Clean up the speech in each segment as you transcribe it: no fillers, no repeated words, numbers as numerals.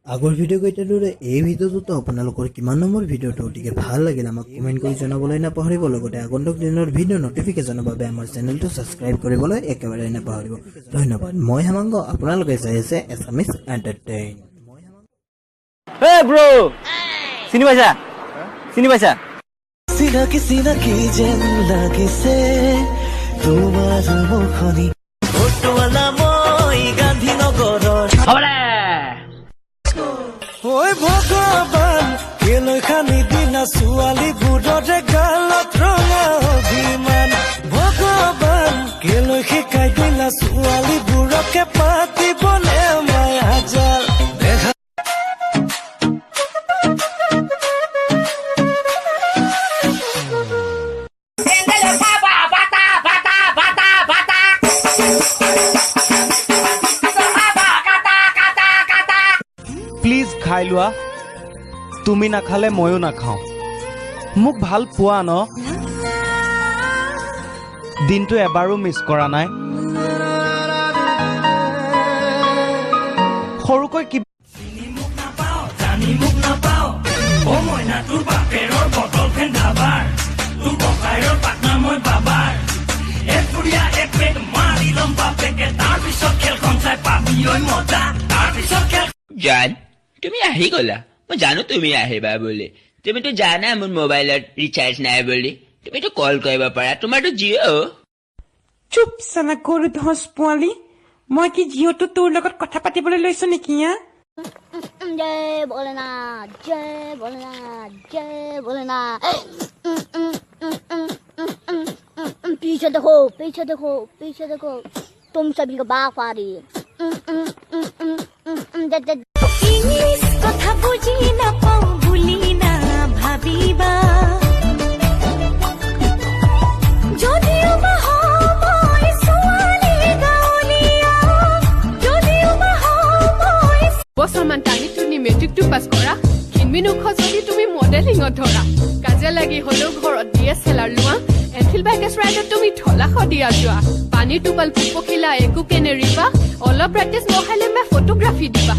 আগৰ ভিডিঅ' কেইটাৰ দৰে এই ভিডিঅ'টোতো আপোনালোকৰ কিমান নম্বৰ ভিডিঅ'টো অতিকে ভাল লাগিল আমাক কমেণ্ট কৰি জনাবলৈ নাপাহৰিব লগতে আগন্তুক দিনৰ ভিডিঅ' নটিফিকেশ্যনৰ বাবে আমাৰ চেনেলটো ছাবস্ক্ৰাইব কৰিবলৈ একেবাৰে নাপাহৰিব ধন্যবাদ মই হেমাংগ আপোনালোকে চাই আছে এছামিজ এণ্টাৰটেইন হে ব্ৰো চিনি পাইছা চিনাকি যেন লাগিছে তোমাৰ মুখনি ফটোৱালা মই গান্ধীনগৰৰ ঐ ভগৱান কেলৈ খানি দিনা ছোৱালীবোৰৰে গালত ৰঙা অভিমান ভগৱান কেলৈ শিকাই দিলা ছোৱালীবোৰকে পাতিবলে মায়া জাল দেখা প্লিজ খাই লোৱা তুমি নাখালে ময়ো নাখাওঁ মোক ভাল পোৱা ন দিনটো এবাৰো মিছ কৰা নাই সৰুকৈ কি জান তুমি আহি গলা মই জানো তুমি আহিবা বুলি তুমিতো জানা মোৰ মোবাইলত ৰিচাৰ্জ নাই বুলি তুমিতো কল কৰিব পাৰা তোমাৰতো জিঅ' চুপ চানা গৰু ধস পোৱালি মই কি জিঅ'টো তোৰ লগত কথা পাতিবলৈ লৈছো নেকি जय भोलेनाथ जय भोलेनाथ जय भोलेनाथ पीछे देखो पीछे देखो पीछे देखो तुम सभी को बापारी इंग्लिश कथा बुझी ना पाऊ भूली ना भाबिबा যদিও বা হয় সোৱালি গাউলিয়া যদিও বা হয় বছৰমান টানি তুমি মেট্ৰিকটো পাছ কৰা কিনমিনুখ যদি তুমি মডেলিঙত ধৰা কাজিয়া লাগি হ'লেও ঘৰত DSLR লোৱা এনফিল্ড বাইকেছ ৰাইডত তুমি ঠলা সদিয়া যোৱা পানীৰ টোপাল পখিলা একো কেনেৰিবা অলপ প্ৰেক্টিছ নহালে মই ফটোগ্ৰাফি দিবা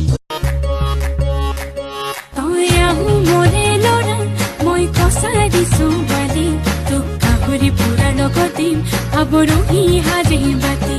তই আহো মৰে লৰা মই কচাই দিছো বালি তোক কাহুৰি পুৰা লগত দিম আবৰহি হাজে বাতি